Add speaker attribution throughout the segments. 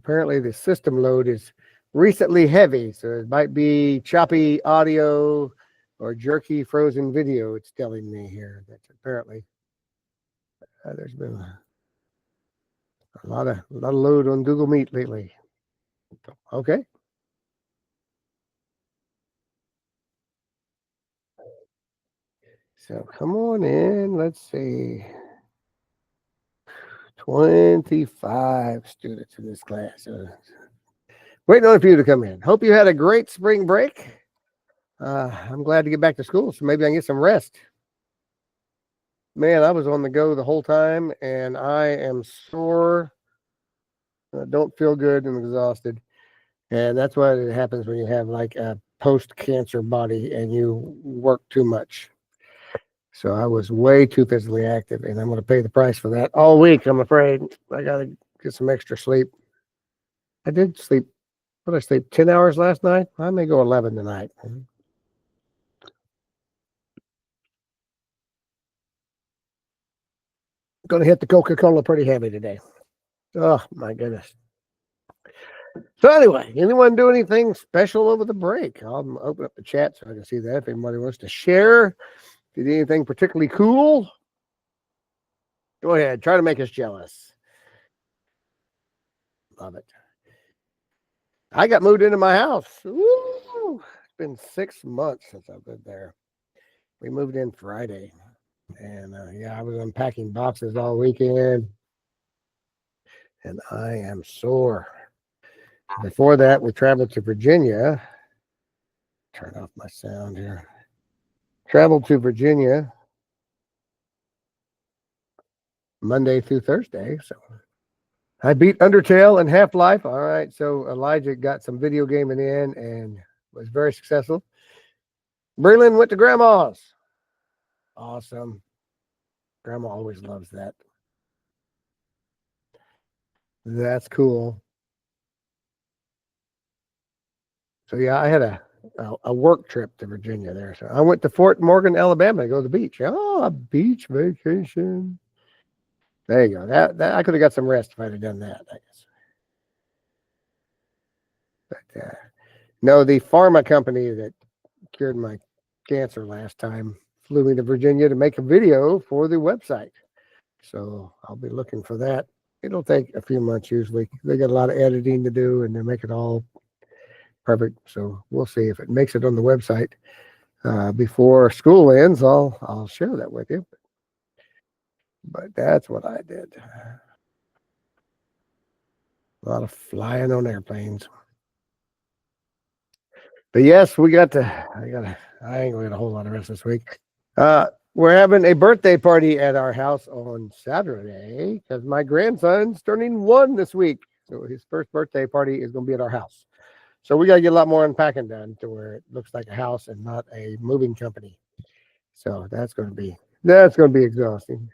Speaker 1: apparently the system load is recently heavy, so it might be choppy audio or jerky frozen video. It's telling me here that apparently there's been a lot of load on Google Meet lately. Okay. So come on in. Let's see. 25 students in this class. Waiting on a few to come in. Hope you had a great spring break. I'm glad to get back to school, so maybe I can get some rest. Man, I was on the go the whole time, and I am sore. Don't feel good and exhausted. And that's what happens when you have like a post-cancer body and you work too much. So I was way too physically active, and I'm going to pay the price for that all week, I'm afraid. I got to get some extra sleep. I did sleep. What did I sleep? 10 hours last night? I may go 11 tonight. Going to hit the Coca-Cola pretty heavy today. Oh, my goodness. So anyway, anyone do anything special over the break? I'll open up the chat so I can see that if anybody wants to share. If you did anything particularly cool, go ahead. Try to make us jealous. Love it. I got moved into my house. Woo! It's been 6 months since I've been there. We moved in Friday. And yeah, I was unpacking boxes all weekend. And I am sore. Before that, we traveled to Virginia. Turn off my sound here. Traveled to Virginia Monday through Thursday. So I beat Undertale and Half-Life. All right. So Elijah got some video gaming in and was very successful. Breland went to grandma's. Awesome. Grandma always loves that. That's cool. So yeah, I had a work trip to Virginia there. So I went to Fort Morgan, Alabama to go to the beach. Oh, a beach vacation. There you go. That I could have got some rest if I'd have done that, I guess. But no, the pharma company that cured my cancer last time flew me to Virginia to make a video for the website. So I'll be looking for that. It'll take a few months usually. They got a lot of editing to do and they make it all perfect. So we'll see if it makes it on the website before school ends. I'll share that with you. But that's what I did. A lot of flying on airplanes. But yes, I ain't gonna get a whole lot of rest this week. We're having a birthday party at our house on Saturday because my grandson's turning 1 this week. So his first birthday party is going to be at our house. So we got to get a lot more unpacking done to where it looks like a house and not a moving company. So that's going to be exhausting.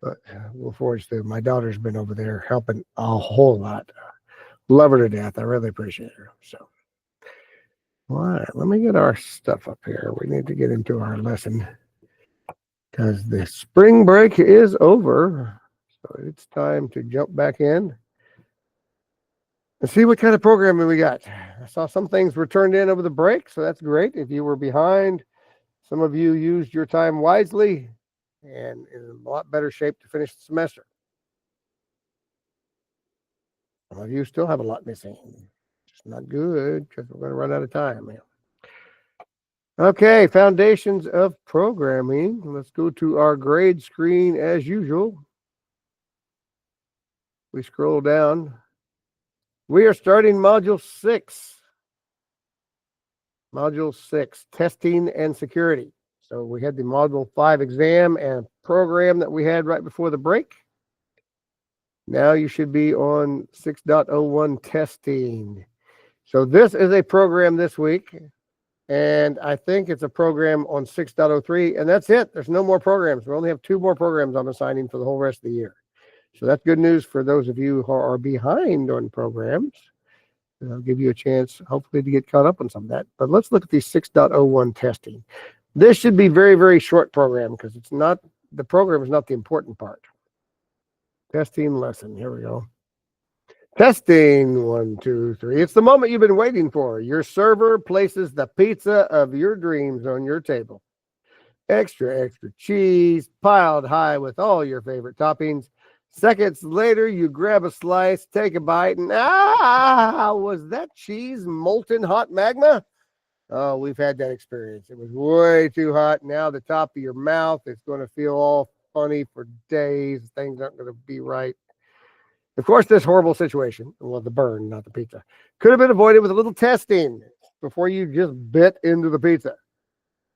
Speaker 1: But we'll forge through. My daughter's been over there helping a whole lot. Love her to death. I really appreciate her. So, all right, let me get our stuff up here. We need to get into our lesson because the spring break is over. So it's time to jump back in and see what kind of programming we got. I saw some things were turned in over the break, so that's great. If you were behind, some of you used your time wisely and in a lot better shape to finish the semester. Some of you still have a lot missing. It's not good because we're going to run out of time. Man. Okay, foundations of programming. Let's go to our grade screen as usual. We scroll down. We are starting Module 6. Module 6, Testing and Security. So we had the Module 5 exam and program that we had right before the break. Now you should be on 6.01 testing. So this is a program this week. And I think it's a program on 6.03, and that's it. There's no more programs. We only have 2 more programs I'm assigning for the whole rest of the year. So that's good news for those of you who are behind on programs. And I'll give you a chance, hopefully, to get caught up on some of that. But let's look at the 6.01 testing. This should be very, very short program because the program is not the important part. Testing lesson. Here we go. Testing, 1, 2, 3. It's the moment you've been waiting for. Your server places the pizza of your dreams on your table. Extra cheese, piled high with all your favorite toppings. Seconds later, you grab a slice, take a bite, and was that cheese molten hot magma? Oh, we've had that experience. It was way too hot. Now the top of your mouth is going to feel all funny for days. Things aren't going to be right. Of course, this horrible situation, well, the burn, not the pizza, could have been avoided with a little testing before you just bit into the pizza.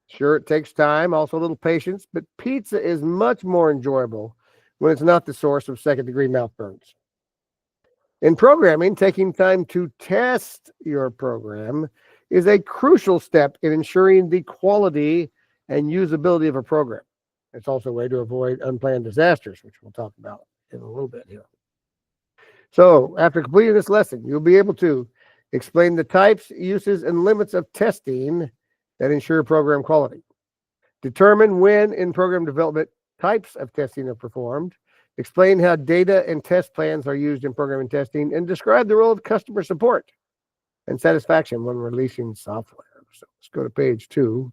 Speaker 1: Sure, it takes time, also a little patience, but pizza is much more enjoyable when it's not the source of second-degree mouth burns. In programming, taking time to test your program is a crucial step in ensuring the quality and usability of a program. It's also a way to avoid unplanned disasters, which we'll talk about in a little bit here. So after completing this lesson, you'll be able to explain the types, uses, and limits of testing that ensure program quality. Determine when in program development types of testing are performed. Explain how data and test plans are used in programming testing, and describe the role of customer support and satisfaction when releasing software. So let's go to page 2.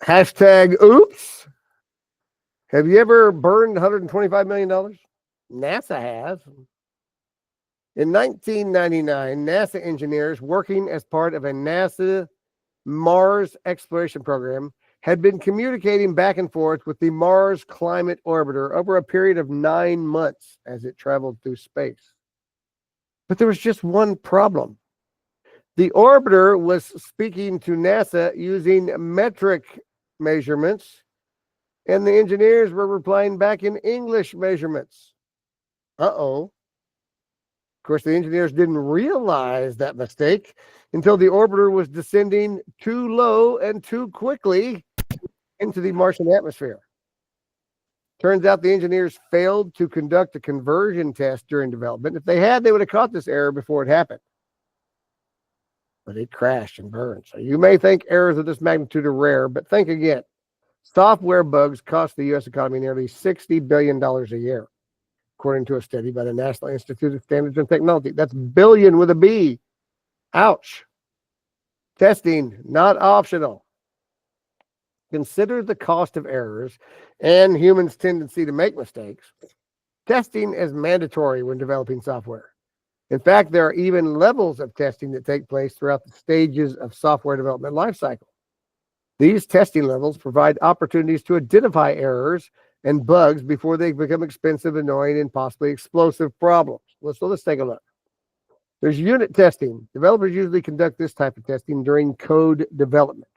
Speaker 1: Hashtag oops. Have you ever burned $125 million? NASA has. In 1999, NASA engineers working as part of a NASA Mars exploration program had been communicating back and forth with the Mars Climate Orbiter over a period of 9 months as it traveled through space. But there was just one problem. The orbiter was speaking to NASA using metric measurements, and the engineers were replying back in English measurements. Uh-oh. Of course, the engineers didn't realize that mistake until the orbiter was descending too low and too quickly into the Martian atmosphere. Turns out the engineers failed to conduct a conversion test during development. If they had, they would have caught this error before it happened. But it crashed and burned. So you may think errors of this magnitude are rare, but think again. Software bugs cost the U.S. economy nearly $60 billion a year, according to a study by the National Institute of Standards and Technology. That's billion with a B. Ouch. Testing, not optional. Consider the cost of errors and humans' tendency to make mistakes. Testing is mandatory when developing software. In fact, there are even levels of testing that take place throughout the stages of software development lifecycle. These testing levels provide opportunities to identify errors and bugs before they become expensive, annoying, and possibly explosive problems. So let's take a look. There's unit testing. Developers usually conduct this type of testing during code development.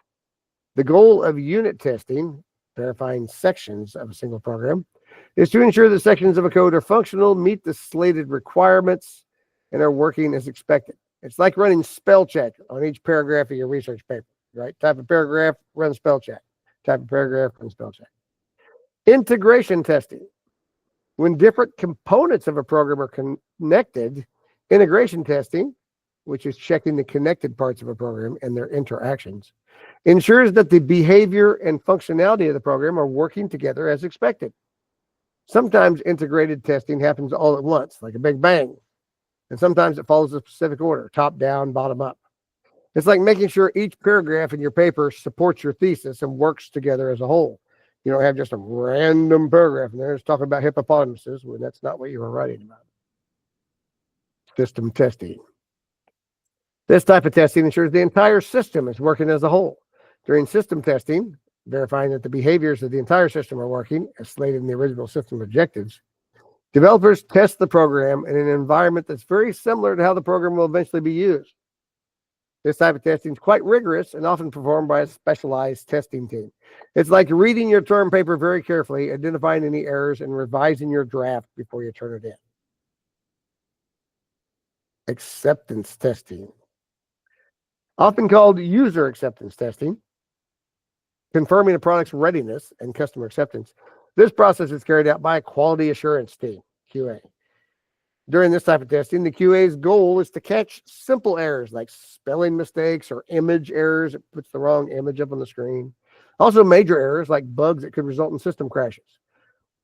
Speaker 1: The goal of unit testing, verifying sections of a single program, is to ensure that sections of a code are functional, meet the slated requirements, and are working as expected. It's like running spell check on each paragraph of your research paper, right? Type of paragraph, run spell check. Type of paragraph, run spell check. Integration testing. When different components of a program are connected, integration testing, which is checking the connected parts of a program and their interactions, ensures that the behavior and functionality of the program are working together as expected. Sometimes integrated testing happens all at once, like a big bang. And sometimes it follows a specific order, top down, bottom up. It's like making sure each paragraph in your paper supports your thesis and works together as a whole. You don't have just a random paragraph in there that's talking about hippopotamuses when that's not what you were writing about. System testing. This type of testing ensures the entire system is working as a whole. During system testing, verifying that the behaviors of the entire system are working as slated in the original system objectives, developers test the program in an environment that's very similar to how the program will eventually be used. This type of testing is quite rigorous and often performed by a specialized testing team. It's like reading your term paper very carefully, identifying any errors, and revising your draft before you turn it in. Acceptance testing. Often called user acceptance testing, confirming a product's readiness and customer acceptance. This process is carried out by a quality assurance team, QA. During this type of testing, the QA's goal is to catch simple errors like spelling mistakes or image errors. It puts the wrong image up on the screen. Also, major errors like bugs that could result in system crashes.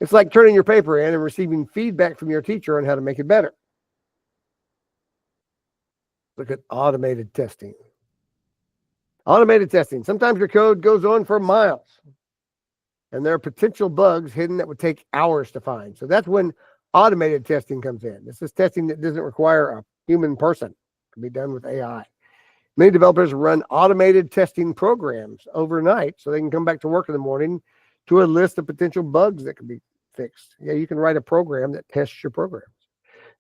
Speaker 1: It's like turning your paper in and receiving feedback from your teacher on how to make it better. Look at automated testing. Automated testing. Sometimes your code goes on for miles, and there are potential bugs hidden that would take hours to find. So that's when automated testing comes in. This is testing that doesn't require a human person. It can be done with AI. Many developers run automated testing programs overnight so they can come back to work in the morning to a list of potential bugs that can be fixed. Yeah, you can write a program that tests your programs.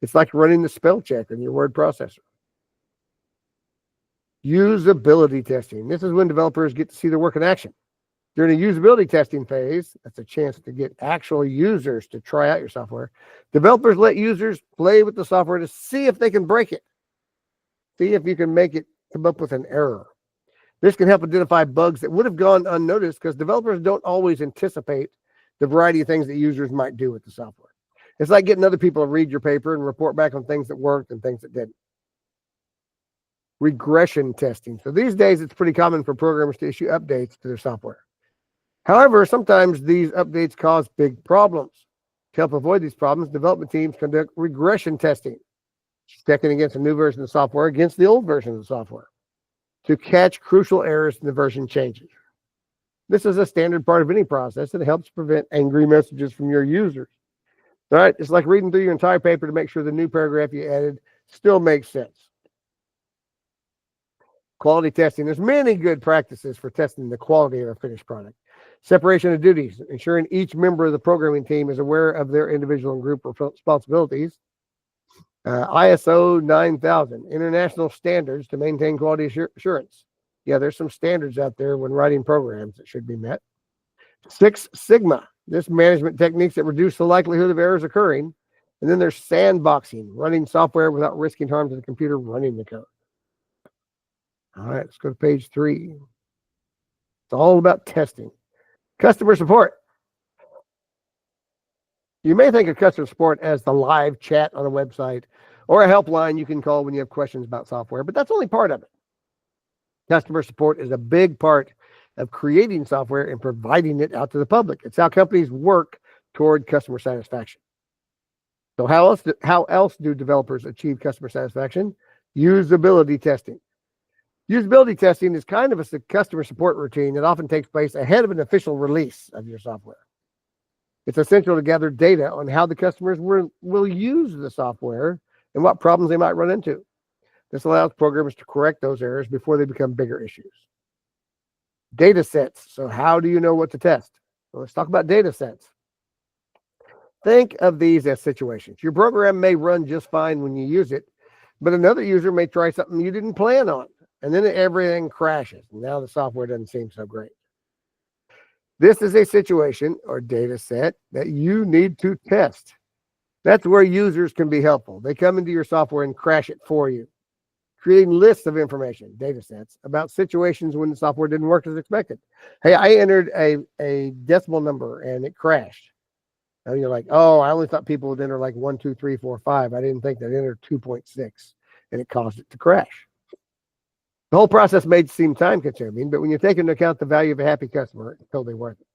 Speaker 1: It's like running the spell check in your word processor. Usability testing. This is when developers get to see their work in action. During a usability testing phase, that's a chance to get actual users to try out your software. Developers let users play with the software to see if they can break it. See if you can make it come up with an error. This can help identify bugs that would have gone unnoticed because developers don't always anticipate the variety of things that users might do with the software. It's like getting other people to read your paper and report back on things that worked and things that didn't. Regression testing. So these days, it's pretty common for programmers to issue updates to their software. However, sometimes these updates cause big problems. To help avoid these problems, development teams conduct regression testing, checking against a new version of the software against the old version of the software to catch crucial errors in the version changes. This is a standard part of any process and it helps prevent angry messages from your users. All right, it's like reading through your entire paper to make sure the new paragraph you added still makes sense. Quality testing. There's many good practices for testing the quality of a finished product. Separation of duties, ensuring each member of the programming team is aware of their individual and group responsibilities. ISO 9000, international standards to maintain quality assurance. Yeah, there's some standards out there when writing programs that should be met. Six Sigma, this management techniques that reduce the likelihood of errors occurring. And then there's sandboxing, running software without risking harm to the computer running the code. All right, let's go to page 3. It's all about testing. Customer support. You may think of customer support as the live chat on a website or a helpline you can call when you have questions about software, but that's only part of it. Customer support is a big part of creating software and providing it out to the public. It's how companies work toward customer satisfaction. So how else do developers achieve customer satisfaction? Usability testing. Usability testing is kind of a customer support routine that often takes place ahead of an official release of your software. It's essential to gather data on how the customers will use the software and what problems they might run into. This allows programmers to correct those errors before they become bigger issues. Data sets. So how do you know what to test? Well, let's talk about data sets. Think of these as situations. Your program may run just fine when you use it, but another user may try something you didn't plan on, and then everything crashes. Now the software doesn't seem so great. This is a situation or data set that you need to test. That's where users can be helpful. They come into your software and crash it for you, creating lists of information, data sets, about situations when the software didn't work as expected. Hey, I entered a decimal number and it crashed. And you're like, oh, I only thought people would enter like 1, 2, 3, 4, 5. I didn't think they'd enter 2.6, and it caused it to crash. The whole process may seem time-consuming, but when you take into account the value of a happy customer, it's totally worth it.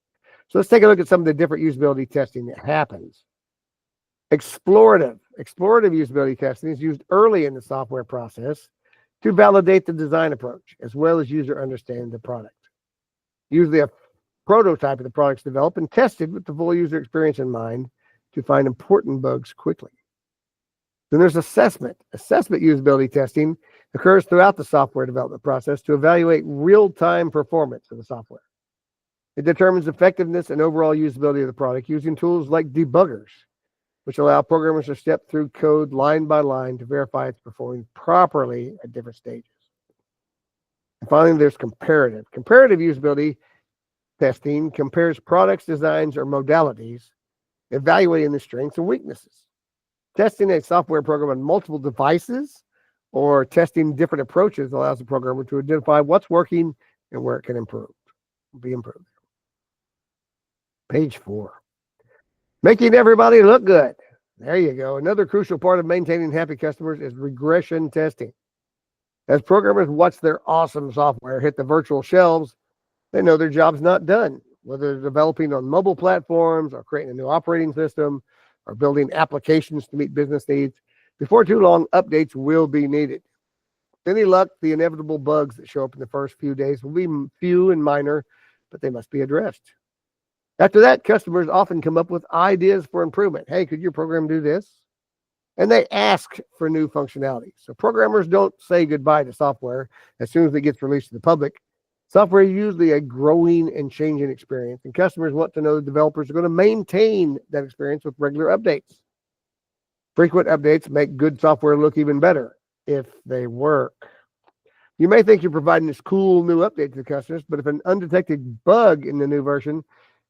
Speaker 1: So let's take a look at some of the different usability testing that happens. Explorative usability testing is used early in the software process to validate the design approach, as well as user understanding the product. Usually a prototype of the product's developed and tested with the full user experience in mind to find important bugs quickly. Then there's assessment. Assessment usability testing occurs throughout the software development process to evaluate real-time performance of the software. It determines effectiveness and overall usability of the product using tools like debuggers, which allow programmers to step through code line by line to verify it's performing properly at different stages. And finally, there's comparative. Comparative usability testing compares products, designs, or modalities, evaluating the strengths and weaknesses. Testing a software program on multiple devices or testing different approaches allows the programmer to identify what's working and where it can be improved. Page 4. Making everybody look good. There you go. Another crucial part of maintaining happy customers is regression testing. As programmers watch their awesome software hit the virtual shelves, they know their job's not done. whether they're developing on mobile platforms or creating a new operating system or building applications to meet business needs. Before too long, updates will be needed. With any luck, the inevitable bugs that show up in the first few days will be few and minor, but they must be addressed. After that, customers often come up with ideas for improvement. Hey, could your program do this? And they ask for new functionality. So programmers don't say goodbye to software as soon as it gets released to the public. Software is usually a growing and changing experience, and customers want to know the developers are going to maintain that experience with regular updates. Frequent updates make good software look even better if they work. You may think you're providing this cool new update to the customers, but if an undetected bug in the new version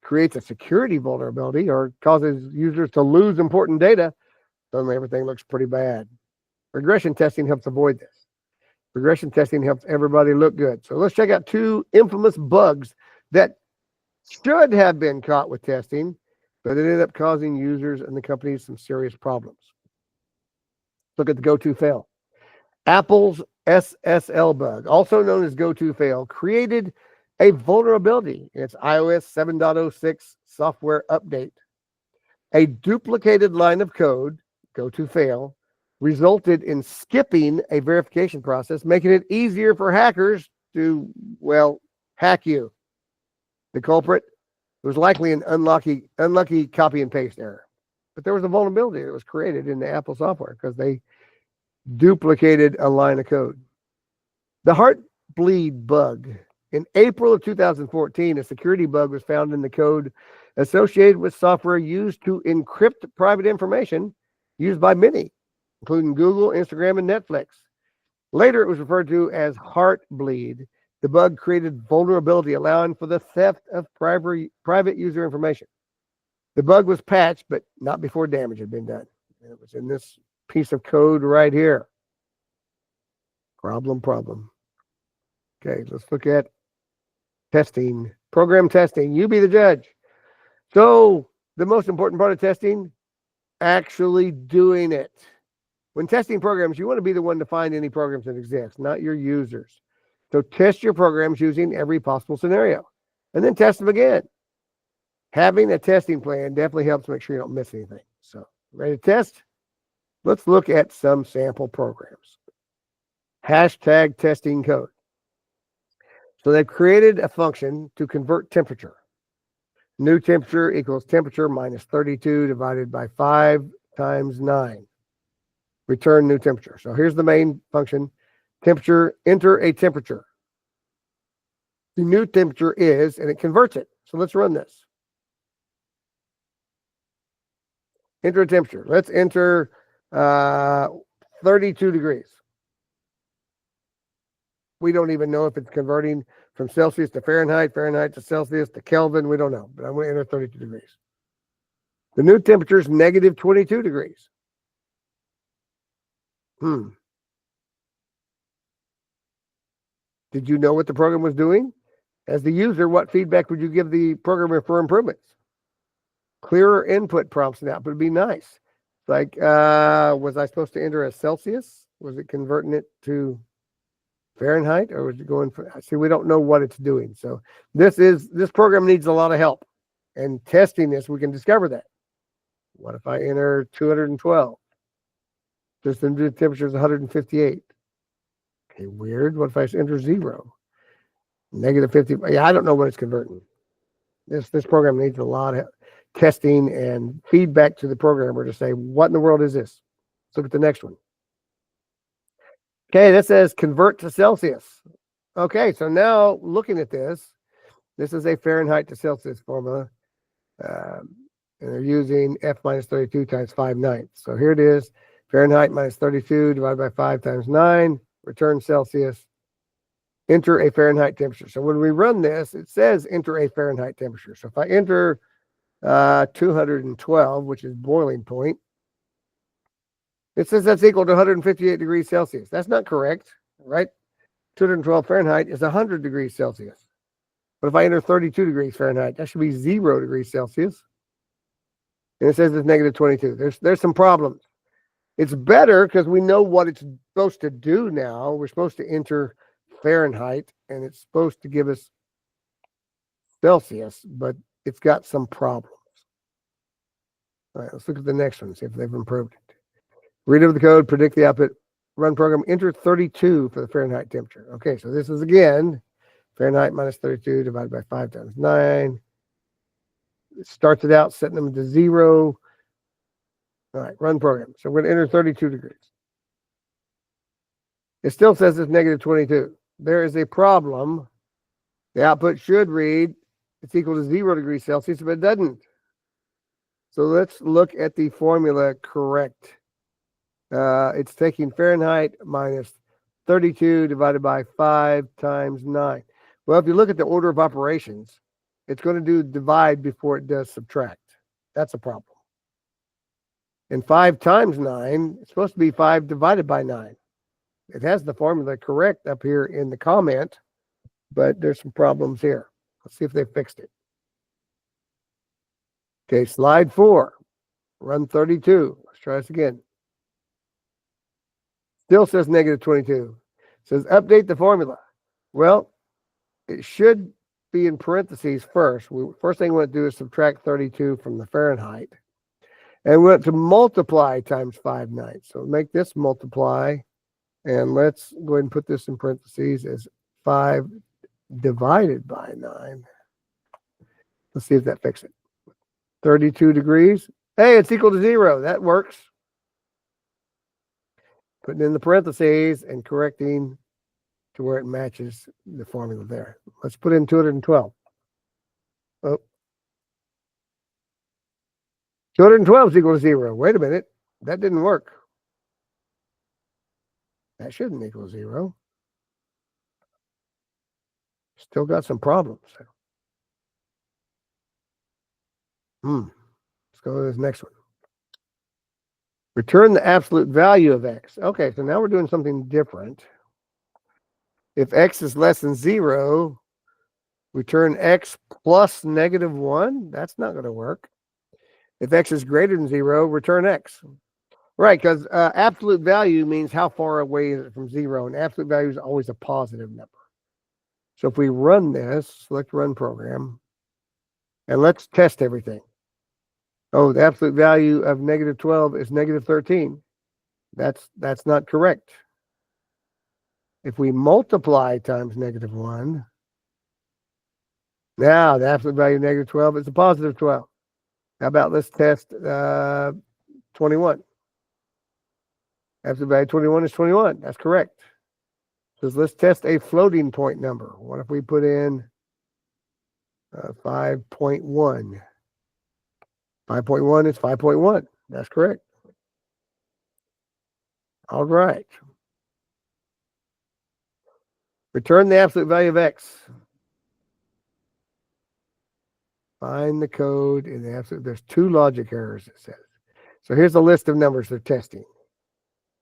Speaker 1: creates a security vulnerability or causes users to lose important data, suddenly everything looks pretty bad. Regression testing helps avoid this. Regression testing helps everybody look good. So let's check out 2 infamous bugs that should have been caught with testing, but it ended up causing users and the companies some serious problems. Look at the go-to-fail. Apple's SSL bug, also known as go-to-fail, created a vulnerability in its iOS 7.06 software update. A duplicated line of code, go-to-fail, resulted in skipping a verification process, making it easier for hackers to, well, hack you. The culprit was likely an unlucky copy and paste error. But there was a vulnerability that was created in the Apple software because they duplicated a line of code. The Heartbleed bug. In April of 2014, a security bug was found in the code associated with software used to encrypt private information used by many, including Google, Instagram, and Netflix. Later, it was referred to as Heartbleed. The bug created vulnerability, allowing for the theft of private user information. The bug was patched, but not before damage had been done. It was in this piece of code right here. Problem. Okay, let's look at testing. Program testing. You be the judge. So, the most important part of testing, actually doing it. When testing programs, you want to be the one to find any programs that exist, not your users. So test your programs using every possible scenario and then test them again. Having a testing plan definitely helps make sure you don't miss anything. So, ready to test? Let's look at some sample programs. Hashtag testing code. So they've created a function to convert temperature. New temperature equals temperature minus 32 divided by 5 times 9. Return new temperature. So here's the main function. Temperature, enter a temperature. The new temperature is, and it converts it. So let's run this. Enter a temperature. Let's enter 32 degrees. We don't even know if it's converting from Celsius to Fahrenheit, Fahrenheit to Celsius to Kelvin. We don't know, but I'm going to enter 32 degrees. The new temperature is negative 22 degrees. Did you know what the program was doing? As the user, what feedback would you give the programmer for improvements? Clearer input prompts and output would be nice. Like, was I supposed to enter a Celsius? Was it converting it to Fahrenheit, or was it going for? See, we don't know what it's doing. So this program needs a lot of help. And testing this, we can discover that. What if I enter 212? Just the temperature is 158. Okay, weird. What if I enter 0? Negative 50. Yeah, I don't know what it's converting. This program needs a lot of testing and feedback to the programmer to say, what in the world is this? Let's look at the next one. Okay, that says convert to Celsius. Okay, so now looking at this is a Fahrenheit to Celsius formula. And they're using F minus 32 times 5/9. So here it is. Fahrenheit minus 32 divided by 5 times 9. Return Celsius. Enter a Fahrenheit temperature. So when we run this, it says enter a Fahrenheit temperature. So if I enter 212, which is boiling point, it says that's equal to 158 degrees Celsius. That's not correct, right? 212 Fahrenheit is 100 degrees Celsius. But if I enter 32 degrees Fahrenheit, that should be 0 degrees Celsius. And it says it's negative 22. There's some problems. It's better because we know what it's supposed to do now. We're supposed to enter Fahrenheit, and it's supposed to give us Celsius, but it's got some problems. All right, let's look at the next one, see if they've improved it. Read over the code, predict the output, run program, enter 32 for the Fahrenheit temperature. Okay, so this is again Fahrenheit minus 32 divided by 5 times 9. It starts it out setting them to 0. All right, run program. So we're going to enter 32 degrees. It still says it's negative 22. There is a problem. The output should read it's equal to 0 degrees Celsius, but it doesn't. So let's look at the formula correct. It's taking Fahrenheit minus 32 divided by 5 times 9. Well, if you look at the order of operations, it's going to do divide before it does subtract. That's a problem. And 5 times 9, it's supposed to be 5 divided by 9. It has the formula correct up here in the comment, but there's some problems here. Let's see if they fixed it. Okay, slide 4, run 32. Let's try this again. Still says negative 22. It says update the formula. Well, it should be in parentheses first. First thing we want to do is subtract 32 from the Fahrenheit. And we want to multiply times 5 ninths. So make this multiply. And let's go ahead and put this in parentheses as 5 divided by 9. Let's see if that fixes it. 32 degrees. Hey, it's equal to 0. That works. Putting in the parentheses and correcting to where it matches the formula there. Let's put in 212. Oh. 212 is equal to 0. Wait a minute. That didn't work. That shouldn't equal 0. Still got some problems. Let's go to this next one. Return the absolute value of x. Okay, so now we're doing something different. If x is less than 0, return x plus negative 1. That's not going to work. If x is greater than 0, return x. Right, because absolute value means how far away is it from 0, and absolute value is always a positive number. So if we run this, select run program, and let's test everything. Oh, the absolute value of negative 12 is negative 13. That's not correct. If we multiply times negative 1, now the absolute value of negative 12 is a positive 12. How about let's test 21. Absolute value of 21 is 21. That's correct. So let's test a floating point number. What if we put in 5.1? 5.1 is 5.1. That's correct. All right. Return the absolute value of x. Find the code in the absolute. There's 2 logic errors, it says. So here's a list of numbers they're testing.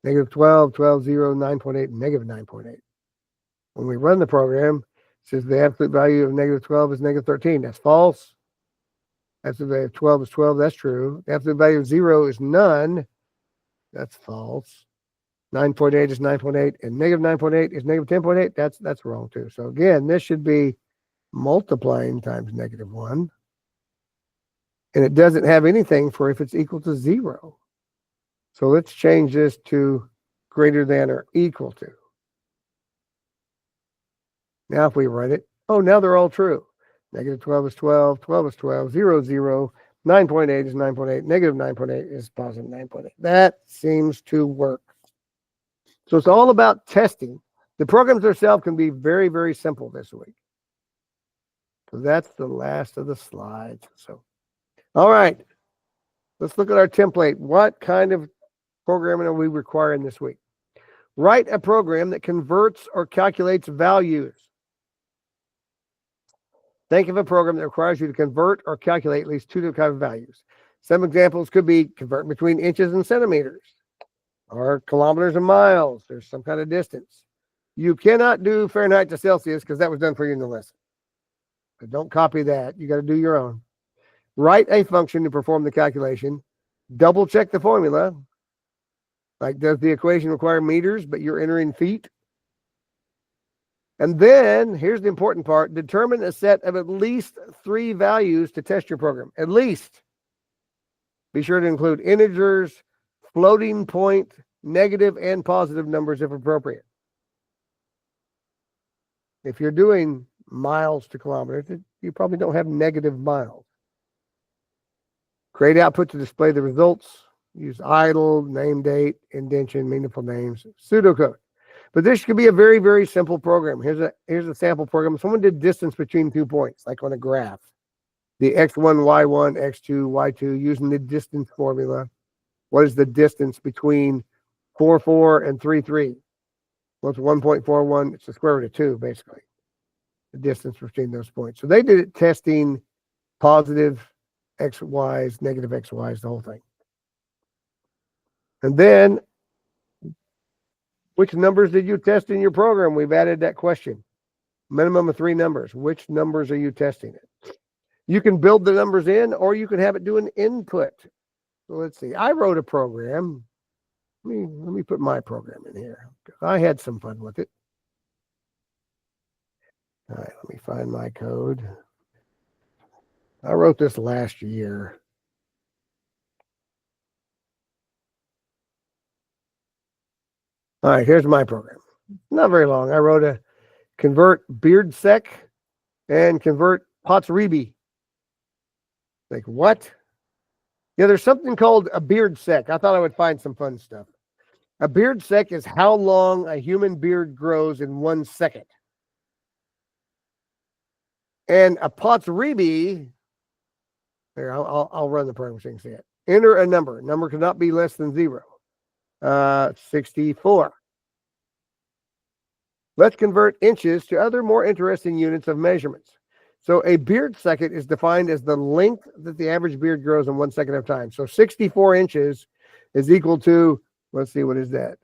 Speaker 1: Negative 12, 12, 0, 9.8, and negative 9.8. When we run the program, it says the absolute value of negative 12 is negative 13. That's false. Absolute value of 12 is 12. That's true. The absolute value of 0 is none. That's false. 9.8 is 9.8, and negative 9.8 is negative 10.8. That's wrong too. So again, this should be multiplying times negative 1. And it doesn't have anything for if it's equal to 0. So let's change this to greater than or equal to. Now if we run it, oh, now they're all true. Negative 12 is 12, 12 is 12, 0 is 0, 9.8 is 9.8, negative 9.8 is positive 9.8. That seems to work. So it's all about testing. The programs themselves can be very, very simple this week. So that's the last of the slides. So, all right, let's look at our template. What kind of programming are we requiring this week? Write a program that converts or calculates values. Think of a program that requires you to convert or calculate at least 2 different kinds of values. Some examples could be convert between inches and centimeters, or kilometers and miles. There's some kind of distance. You cannot do Fahrenheit to Celsius because that was done for you in the lesson. But don't copy that. You got to do your own. Write a function to perform the calculation. Double check the formula. Like, does the equation require meters, but you're entering feet? And then here's the important part: determine a set of at least 3 values to test your program. At least. Be sure to include integers, floating point, negative and positive numbers if appropriate. If you're doing miles to kilometers, you probably don't have negative miles. Create output to display the results. Use idle, name date, indentation, meaningful names, pseudocode. But this could be a very, very simple program. Here's a sample program. Someone did distance between 2 points, like on a graph. The x1, y1, x2, y2, using the distance formula. What is the distance between 4, 4 and 3, 3? Well, it's 1.41. It's the square root of 2, basically. The distance between those points. So they did it testing positive xy's, negative xy's, the whole thing. And then, which numbers did you test in your program? We've added that question. Minimum of 3 numbers. Which numbers are you testing it? You can build the numbers in, or you can have it do an input. So let's see. I wrote a program. Let me put my program in here, because I had some fun with it. All right, let me find my code. I wrote this last year. All right, here's my program. Not very long. I wrote a convert BeardSec and convert POTS-REBI. Like, what? Yeah, there's something called a BeardSec. I thought I would find some fun stuff. A BeardSec is how long a human beard grows in 1 second. And a POTS-REBI, here, I'll run the program so you can see it. Enter a number. Number cannot be less than 0. 64. Let's convert inches to other more interesting units of measurements. So a beard second is defined as the length that the average beard grows in 1 second of time. So 64 inches is equal to, let's see, what is that?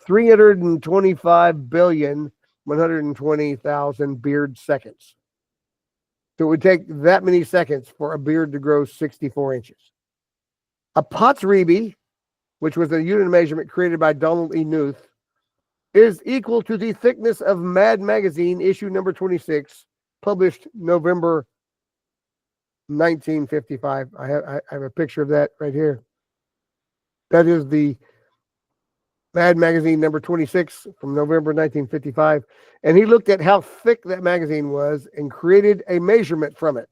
Speaker 1: 325,120,000 beard seconds. So it would take that many seconds for a beard to grow 64 inches. A POTS-REBI, which was a unit of measurement created by Donald E. Knuth, is equal to the thickness of Mad Magazine, issue number 26, published November 1955. I have a picture of that right here. That is the Mad Magazine number 26 from November 1955. And he looked at how thick that magazine was and created a measurement from it.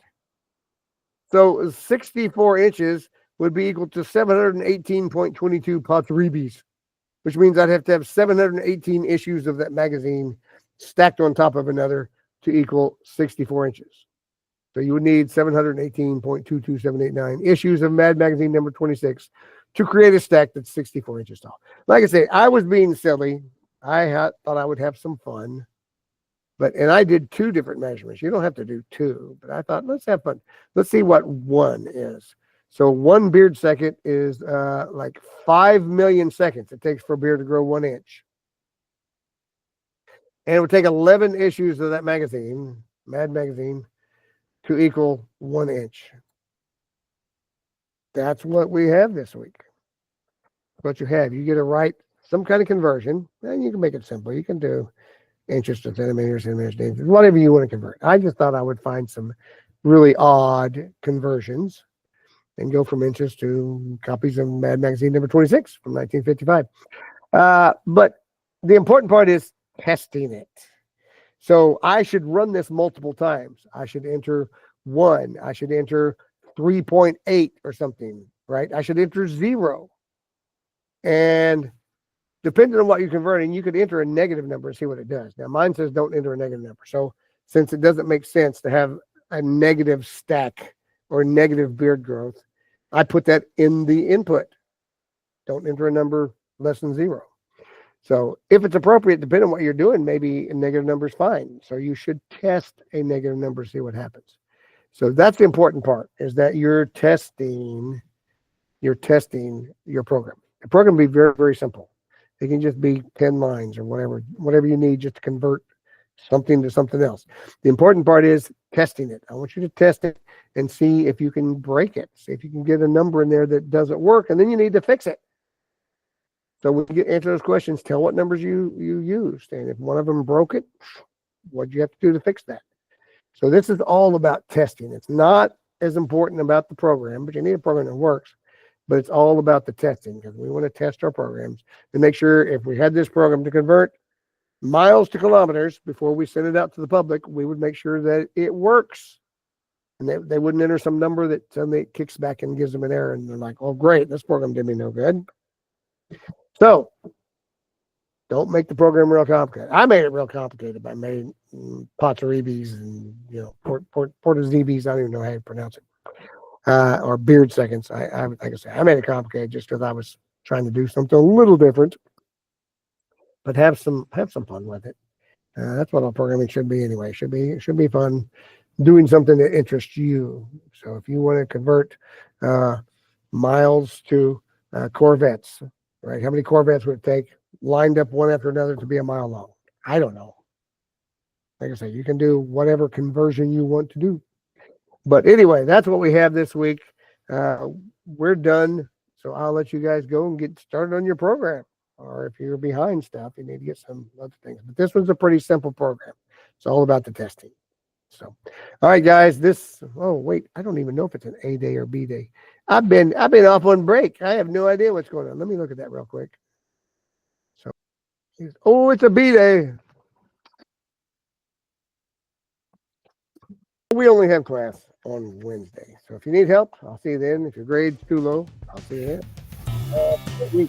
Speaker 1: So 64 inches would be equal to 718.22 POTS-REBIs, which means I'd have to have 718 issues of that magazine stacked on top of another to equal 64 inches. So you would need 718.22789 issues of Mad Magazine number 26 to create a stack that's 64 inches tall. Like I say, I was being silly. I thought I would have some fun. And I did 2 different measurements. You don't have to do 2, but I thought, let's have fun. Let's see what 1 is. So 1 beard second is like 5 million seconds it takes for a beard to grow 1 inch. And it would take 11 issues of that magazine, Mad Magazine, to equal 1 inch. That's what we have this week. What you have. You get to write some kind of conversion, and you can make it simple. You can do inches to centimeters, whatever you want to convert. I just thought I would find some really odd conversions and go from inches to copies of Mad Magazine number 26 from 1955. But the important part is testing it. So I should run this multiple times. I should enter 1. I should enter 3.8 or something, right? I should enter 0. And depending on what you're converting, you could enter a negative number and see what it does. Now, mine says don't enter a negative number. So since it doesn't make sense to have a negative stack or negative beard growth, I put that in the input. Don't enter a number less than 0. So if it's appropriate, depending on what you're doing, maybe a negative number is fine. So you should test a negative number, see what happens. So that's the important part, is that you're testing your program. The program will be very, very simple. It can just be 10 lines or whatever you need just to convert something to something else. The important part is testing it. I want you to test it and see if you can break it. See if you can get a number in there that doesn't work, and then you need to fix it. So when you answer those questions, tell what numbers you used. And if one of them broke it, what do you have to do to fix that? So this is all about testing. It's not as important about the program, but you need a program that works. But it's all about the testing because we want to test our programs to make sure if we had this program to convert miles to kilometers before we send it out to the public, we would make sure that it works. And they wouldn't enter some number that suddenly kicks back and gives them an error. And they're like, oh, great, this program did me no good. So don't make the program real complicated. I made it real complicated by making Potaribis and, Portazibis. I don't even know how to pronounce it. Or beard seconds. I like I say, I made it complicated just because I was trying to do something a little different, but have some fun with it. That's what all programming should be anyway. It should be fun doing something that interests you. So if you want to convert miles to Corvettes, right? How many Corvettes would it take lined up one after another to be a mile long? I don't know. Like I say, you can do whatever conversion you want to do. But anyway, that's what we have this week. We're done. So I'll let you guys go and get started on your program. Or if you're behind stuff, you need to get some other things. But this one's a pretty simple program. It's all about the testing. So, all right, guys, oh, wait, I don't even know if it's an A day or B day. I've been off on break. I have no idea what's going on. Let me look at that real quick. So, it's a B day. We only have class on Wednesday. So if you need help, I'll see you then. If your grade's too low, I'll see you then.